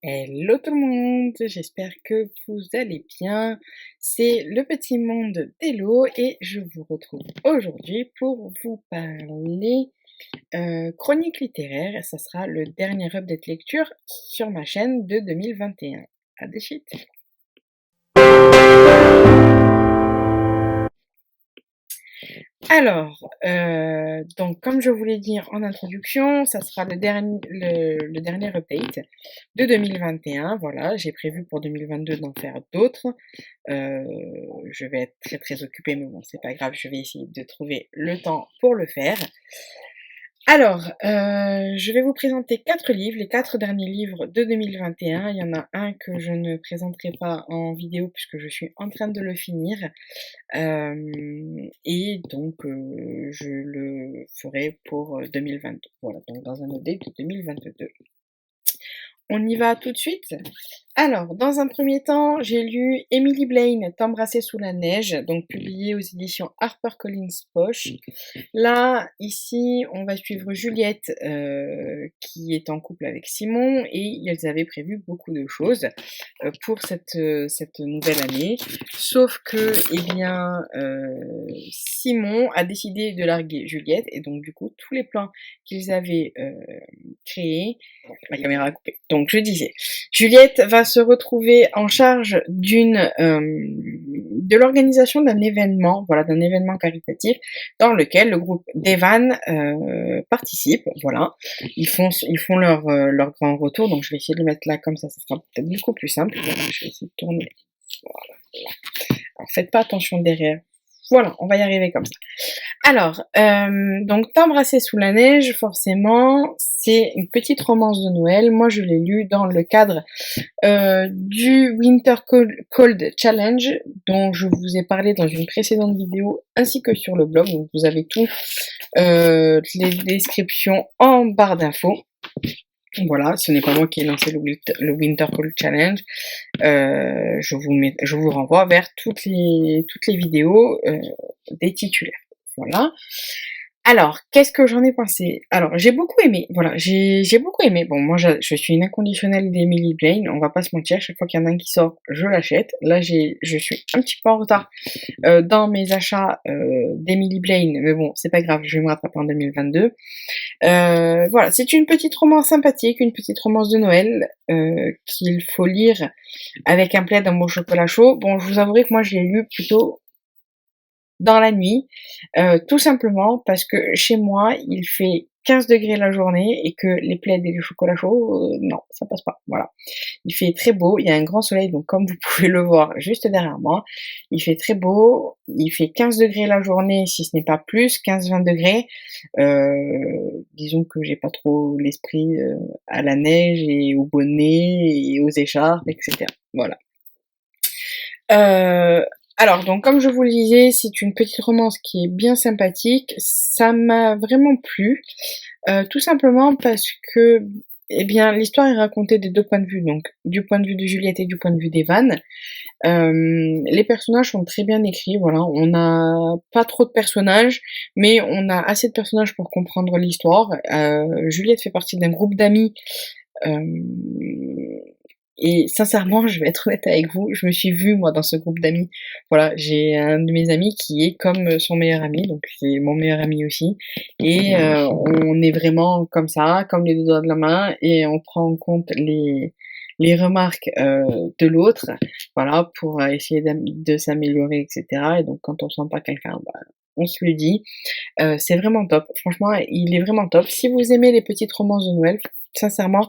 Hello tout le monde, j'espère que vous allez bien. C'est le petit monde d'Hello et je vous retrouve aujourd'hui pour vous parler chronique littéraire. Ça sera le dernier update lecture sur ma chaîne de 2021. À des suites. Alors, donc comme je vous l'ai dit en introduction, ça sera le dernier update de 2021. Voilà, j'ai prévu pour 2022 d'en faire d'autres. Je vais être très très occupée, mais bon, c'est pas grave, je vais essayer de trouver le temps pour le faire. Alors, je vais vous présenter 4 livres, les 4 derniers livres de 2021. Il y en a un que je ne présenterai pas en vidéo puisque je suis en train de le finir. Et donc, je le ferai pour 2022. Voilà, donc dans un update de 2022. On y va tout de suite. Alors, dans un premier temps, j'ai lu Emily Blaine, T'embrasser sous la neige, donc publié aux éditions HarperCollins Poche. Là, ici, on va suivre Juliette, qui est en couple avec Simon, et ils avaient prévu beaucoup de choses pour cette nouvelle année. Sauf que, eh bien, Simon a décidé de larguer Juliette, et donc du coup, tous les plans qu'ils avaient créés, ma caméra a coupé. Donc je disais, Juliette va se retrouver en charge de l'organisation d'un événement, voilà, d'un événement caritatif dans lequel le groupe d'Evan participe. Voilà, ils font leur grand retour. Donc je vais essayer de le mettre là comme ça sera peut-être beaucoup plus simple. Voilà, je vais essayer de tourner. Voilà. Alors faites pas attention derrière. Voilà, on va y arriver comme ça. Alors, donc T'embrasser sous la neige, forcément, c'est une petite romance de Noël. Moi, je l'ai lu dans le cadre du Winter Cold Challenge, dont je vous ai parlé dans une précédente vidéo, ainsi que sur le blog. Donc, vous avez tout, les descriptions en barre d'infos. Voilà, ce n'est pas moi qui ai lancé le Winter Cold Challenge. Je vous renvoie vers toutes les vidéos des titulaires. Voilà. Alors, qu'est-ce que j'en ai pensé? Alors, j'ai beaucoup aimé, voilà, j'ai beaucoup aimé. Bon, moi, je suis une inconditionnelle d'Emily Blaine, on va pas se mentir, chaque fois qu'il y en a un qui sort, je l'achète. Là, je suis un petit peu en retard dans mes achats d'Emily Blaine, mais bon, c'est pas grave, je vais me rattraper en 2022. Voilà, c'est une petite romance sympathique, une petite romance de Noël qu'il faut lire avec un plaid, un bon chocolat chaud. Bon, je vous avouerai que moi, je l'ai lu plutôt dans la nuit, tout simplement parce que chez moi, il fait 15 degrés la journée et que les plaids et le chocolat chaud, non, ça passe pas, voilà. Il fait très beau, il y a un grand soleil, donc comme vous pouvez le voir juste derrière moi, il fait très beau, il fait 15 degrés la journée, si ce n'est pas plus, 15-20 degrés. Disons que j'ai pas trop l'esprit à la neige et au bonnet et aux écharpes, etc. Voilà. Alors, donc, comme je vous le disais, c'est une petite romance qui est bien sympathique. Ça m'a vraiment plu, tout simplement parce que, eh bien, l'histoire est racontée des deux points de vue, donc du point de vue de Juliette et du point de vue d'Evan. Les personnages sont très bien écrits, voilà. On n'a pas trop de personnages, mais on a assez de personnages pour comprendre l'histoire. Juliette fait partie d'un groupe d'amis. Et sincèrement, je vais être honnête avec vous, je me suis vue moi dans ce groupe d'amis. Voilà, j'ai un de mes amis qui est comme son meilleur ami, donc c'est mon meilleur ami aussi. Et on est vraiment comme ça, comme les deux doigts de la main, et on prend en compte les remarques de l'autre, voilà, pour essayer de s'améliorer, etc. Et donc quand on sent pas quelqu'un, bah, on se le dit. C'est vraiment top. Franchement, il est vraiment top. Si vous aimez les petites romances de Noël, sincèrement,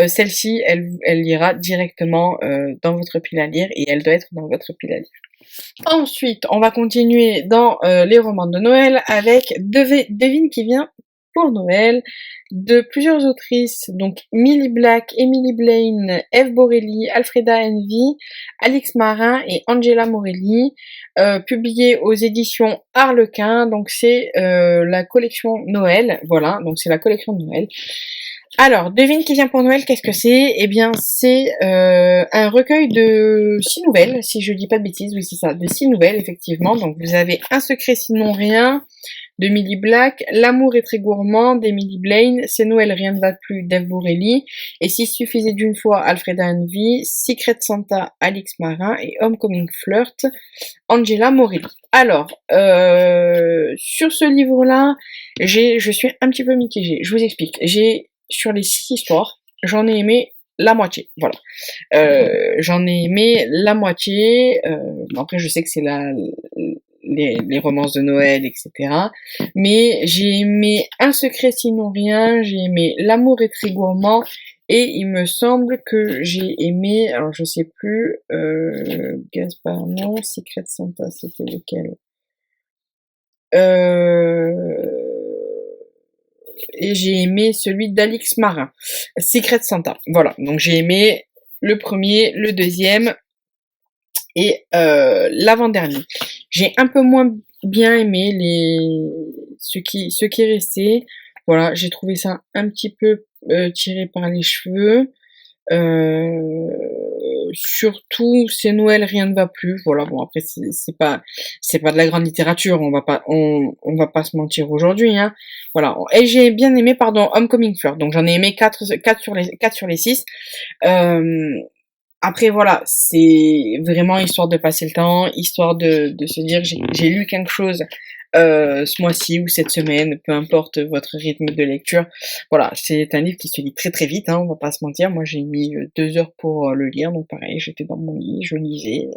celle-ci, elle ira directement dans votre pile à lire et elle doit être dans votre pile à lire. Ensuite, on va continuer dans les romans de Noël avec Devine qui vient pour Noël de plusieurs autrices, donc Millie Black, Emily Blaine, Eve Borelli, Alfreda Envy, Alix Marin et Angela Morelli, publié aux éditions Harlequin, donc c'est la collection Noël, voilà, donc c'est la collection de Noël. Alors, devine qui vient pour Noël, qu'est-ce que c'est? Eh bien, c'est un recueil de 6 nouvelles, si je dis pas de bêtises, oui c'est ça, de 6 nouvelles, effectivement. Donc vous avez Un secret sinon rien, de Millie Black, L'amour est très gourmand d'Emily Blaine, C'est Noël, rien ne va plus d'Eve Borelli, Et s'il suffisait d'une fois Alfreda Envy, Secret Santa Alix Marin et Homecoming Flirt Angela Morelli. Alors, sur ce livre-là, je suis un petit peu mitigée. Je vous explique. Sur les 6 histoires, j'en ai aimé la moitié. Voilà. J'en ai aimé la moitié. Après, je sais que c'est les romances de Noël, etc. Mais j'ai aimé Un secret sinon rien, j'ai aimé L'amour est très gourmand, et il me semble que j'ai aimé, alors je sais plus, Gaspard, non, Secret Santa, c'était lequel? Et j'ai aimé celui d'Alix Marin, Secret Santa. Voilà, donc j'ai aimé le premier, le deuxième et l'avant-dernier. J'ai un peu moins bien aimé ce qui est resté. Voilà, j'ai trouvé ça un petit peu tiré par les cheveux. Surtout, c'est Noël, rien ne va plus. Voilà, bon après c'est pas de la grande littérature, on va pas se mentir aujourd'hui, hein. Voilà. Et j'ai bien aimé, pardon, Homecoming Flirt. Donc j'en ai aimé 4 sur les 6. Après voilà, c'est vraiment histoire de passer le temps, histoire de se dire j'ai lu quelque chose ce mois-ci ou cette semaine, peu importe votre rythme de lecture. Voilà, c'est un livre qui se lit très très vite, hein, on va pas se mentir. Moi j'ai mis 2 heures pour le lire, donc pareil, j'étais dans mon lit, je lisais,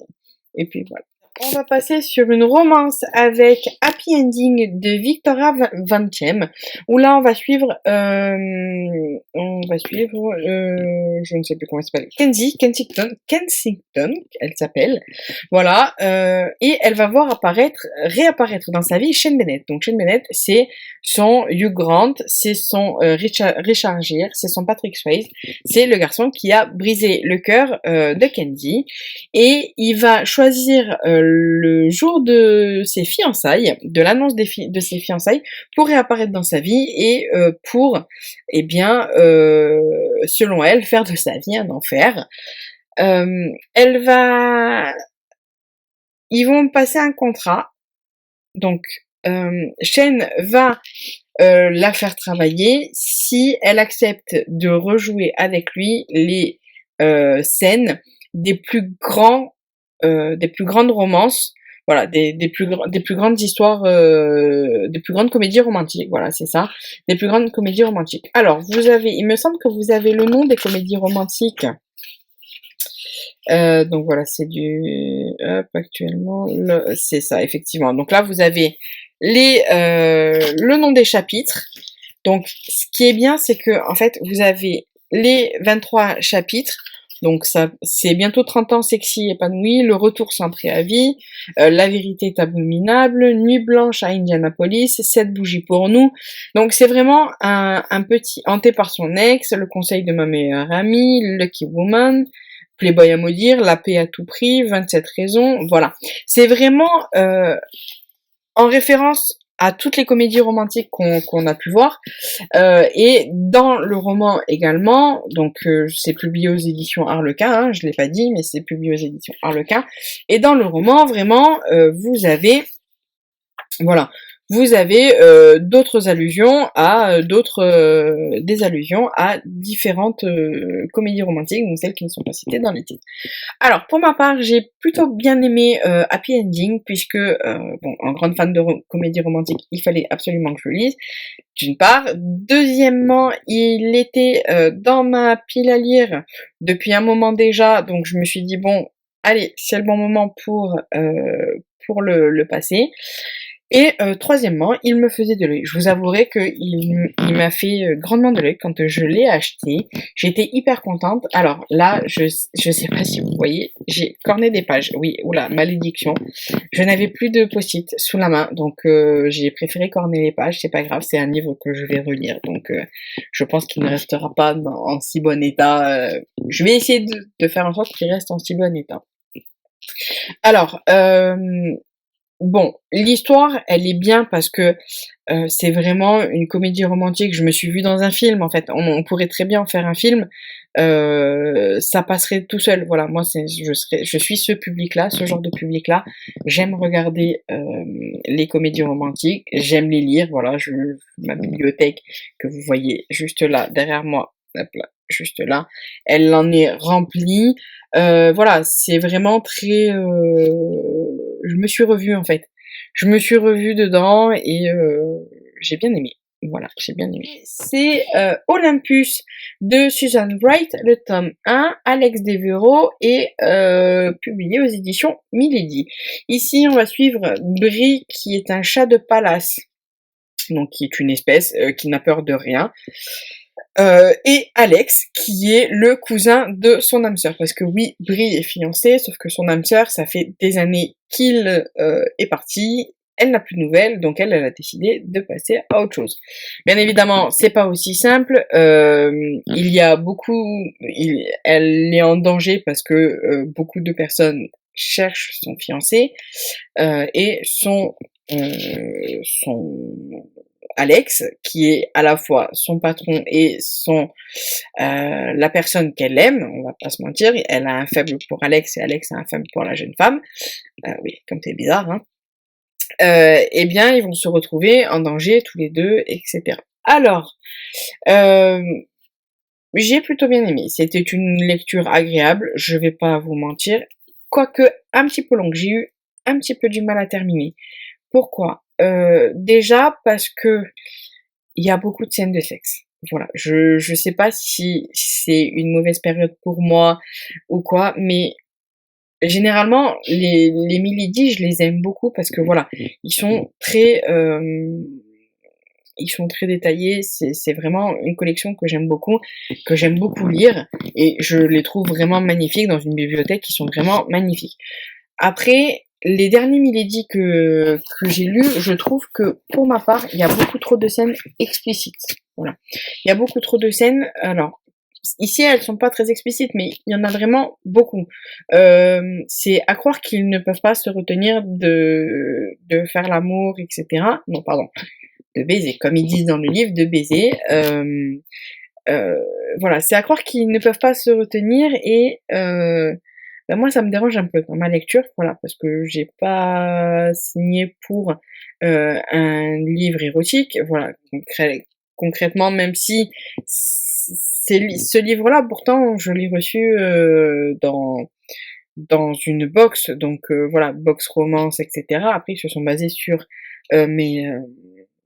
et puis voilà. On va passer sur une romance avec Happy Ending de Victoria Vanchem, où là on va suivre, je ne sais plus comment elle s'appelle, Kensington, elle s'appelle, voilà, et elle va voir réapparaître dans sa vie Shane Bennett. Donc Shane Bennett, c'est son Hugh Grant, c'est son Richard Gere, c'est son Patrick Swayze, c'est le garçon qui a brisé le cœur de Kenzie, et il va choisir le jour de ses fiançailles, de l'annonce de ses fiançailles, pour réapparaître dans sa vie et pour, eh bien, selon elle, faire de sa vie un enfer. Ils vont passer un contrat, donc Shane va la faire travailler si elle accepte de rejouer avec lui les scènes des plus grandes romances, voilà, des plus grandes histoires, des plus grandes comédies romantiques, voilà, c'est ça, des plus grandes comédies romantiques. Alors, il me semble que vous avez le nom des comédies romantiques. Donc voilà, c'est actuellement, c'est ça, effectivement. Donc là, vous avez le nom des chapitres. Donc, ce qui est bien, c'est que, en fait, vous avez les 23 chapitres. Donc, ça, c'est bientôt 30 ans sexy épanoui, Le retour sans préavis, La vérité est abominable, Nuit blanche à Indianapolis, 7 bougies pour nous. Donc, c'est vraiment un petit hanté par son ex, Le conseil de ma meilleure amie, Lucky Woman, Playboy à maudire, La paix à tout prix, 27 raisons, voilà. C'est vraiment en référence à toutes les comédies romantiques qu'on a pu voir, et dans le roman également, donc c'est publié aux éditions Harlequin, hein, je l'ai pas dit, mais c'est publié aux éditions Harlequin, et dans le roman, vraiment, vous avez, voilà, vous avez d'autres allusions à des allusions à différentes comédies romantiques, donc celles qui ne sont pas citées dans les titres. Alors pour ma part, j'ai plutôt bien aimé Happy Ending, puisque bon, en grande fan de comédie romantique, il fallait absolument que je le lise, d'une part. Deuxièmement, il était dans ma pile à lire depuis un moment déjà, donc je me suis dit bon, allez, c'est le bon moment pour le passer. Et troisièmement, il me faisait de l'œil. Je vous avouerai qu'il m'a fait grandement de l'œil quand je l'ai acheté. J'étais hyper contente. Alors là, je sais pas si vous voyez, j'ai corné des pages. Oui, oula, malédiction. Je n'avais plus de post-it sous la main, donc j'ai préféré corner les pages. C'est pas grave, c'est un livre que je vais relire, donc je pense qu'il ne restera pas en si bon état. Je vais essayer de faire en sorte qu'il reste en si bon état. Alors, bon, l'histoire, elle est bien parce que c'est vraiment une comédie romantique. Je me suis vue dans un film, en fait. On pourrait très bien en faire un film. Ça passerait tout seul. Voilà, moi, je suis ce public-là, ce genre de public-là. J'aime regarder les comédies romantiques. J'aime les lire. Voilà, ma bibliothèque que vous voyez juste là, derrière moi, hop là, juste là, elle en est remplie. Voilà, c'est vraiment très. Je me suis revue en fait. Je me suis revue dedans et j'ai bien aimé. Voilà, j'ai bien aimé. C'est Olympus de Susan Wright, le tome 1, Alex Devereaux et publié aux éditions Milady. Ici, on va suivre Brie qui est un chat de palace, donc qui est une espèce qui n'a peur de rien. Et Alex, qui est le cousin de son âme sœur. Parce que oui, Brie est fiancée, sauf que son âme sœur, ça fait des années qu'il est parti, elle n'a plus de nouvelles, donc elle a décidé de passer à autre chose. Bien évidemment, c'est pas aussi simple. Il y a elle est en danger parce que beaucoup de personnes cherchent son fiancé et son Alex, qui est à la fois son patron et la personne qu'elle aime, on va pas se mentir, elle a un faible pour Alex et Alex a un faible pour la jeune femme. Oui, comme c'est bizarre, hein. Eh bien, ils vont se retrouver en danger tous les deux, etc. Alors, j'ai plutôt bien aimé. C'était une lecture agréable, je vais pas vous mentir, quoique un petit peu longue. J'ai eu un petit peu du mal à terminer. Pourquoi? Déjà parce que il y a beaucoup de scènes de sexe. Voilà, je sais pas si c'est une mauvaise période pour moi ou quoi, mais généralement les Milady, je les aime beaucoup parce que voilà, ils sont très détaillés, c'est vraiment une collection que j'aime beaucoup lire et je les trouve vraiment magnifiques dans une bibliothèque qui sont vraiment magnifiques. Après, les derniers Milady que j'ai lus, je trouve que pour ma part, il y a beaucoup trop de scènes explicites. Voilà. Il y a beaucoup trop de scènes. Alors, ici, elles sont pas très explicites, mais il y en a vraiment beaucoup. C'est à croire qu'ils ne peuvent pas se retenir de faire l'amour, etc. Non, pardon, de baiser, comme ils disent dans le livre, de baiser. Voilà, c'est à croire qu'ils ne peuvent pas se retenir et bah moi ça me dérange un peu dans ma lecture, voilà, parce que j'ai pas signé pour un livre érotique, voilà, concrètement, même si ce livre-là, pourtant, je l'ai reçu dans une box, donc voilà, box romance, etc. Après, ils se sont basés euh, mes, euh,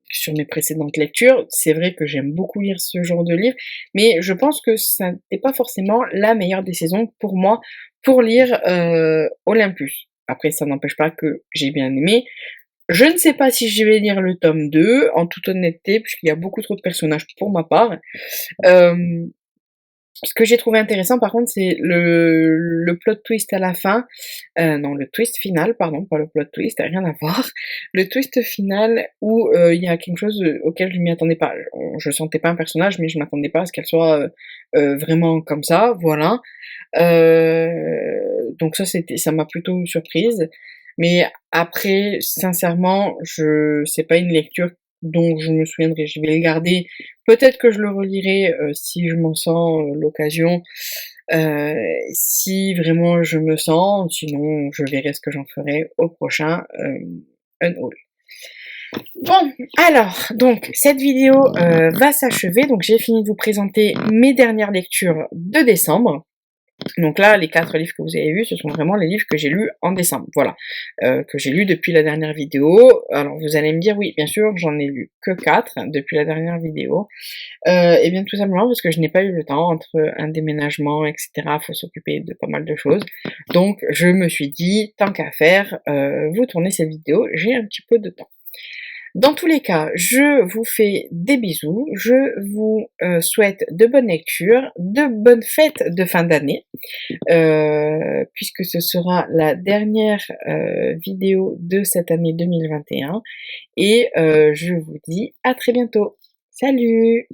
sur mes précédentes lectures. C'est vrai que j'aime beaucoup lire ce genre de livre, mais je pense que ça n'est pas forcément la meilleure des saisons pour moi pour lire Olympus. Après, ça n'empêche pas que j'ai bien aimé. Je ne sais pas si je vais lire le tome 2, en toute honnêteté, puisqu'il y a beaucoup trop de personnages pour ma part. Euh, Ce que j'ai trouvé intéressant par contre, c'est le plot twist à la fin. Non, le twist final, pardon, pas le plot twist, rien à voir. Le twist final où il y a quelque chose auquel je m'y attendais pas. Je sentais pas un personnage, mais je m'attendais pas à ce qu'elle soit vraiment comme ça, voilà. Donc ça m'a plutôt surprise. Mais après, sincèrement, c'est pas une lecture dont je me souviendrai. Je vais le garder. Peut-être que je le relirai si je m'en sens l'occasion. Si vraiment je me sens, sinon je verrai ce que j'en ferai au prochain unhaul. Bon, alors, donc, cette vidéo va s'achever. Donc, j'ai fini de vous présenter mes dernières lectures de décembre. Donc là, les 4 livres que vous avez vus, ce sont vraiment les livres que j'ai lus en décembre, voilà, que j'ai lus depuis la dernière vidéo. Alors vous allez me dire, oui, bien sûr, j'en ai lu que 4 depuis la dernière vidéo. Et bien tout simplement parce que je n'ai pas eu le temps, entre un déménagement, etc., faut s'occuper de pas mal de choses. Donc je me suis dit, tant qu'à faire, vous tournez cette vidéo, j'ai un petit peu de temps. Dans tous les cas, je vous fais des bisous, je vous souhaite de bonnes lectures, de bonnes fêtes de fin d'année, puisque ce sera la dernière vidéo de cette année 2021, et je vous dis à très bientôt. Salut!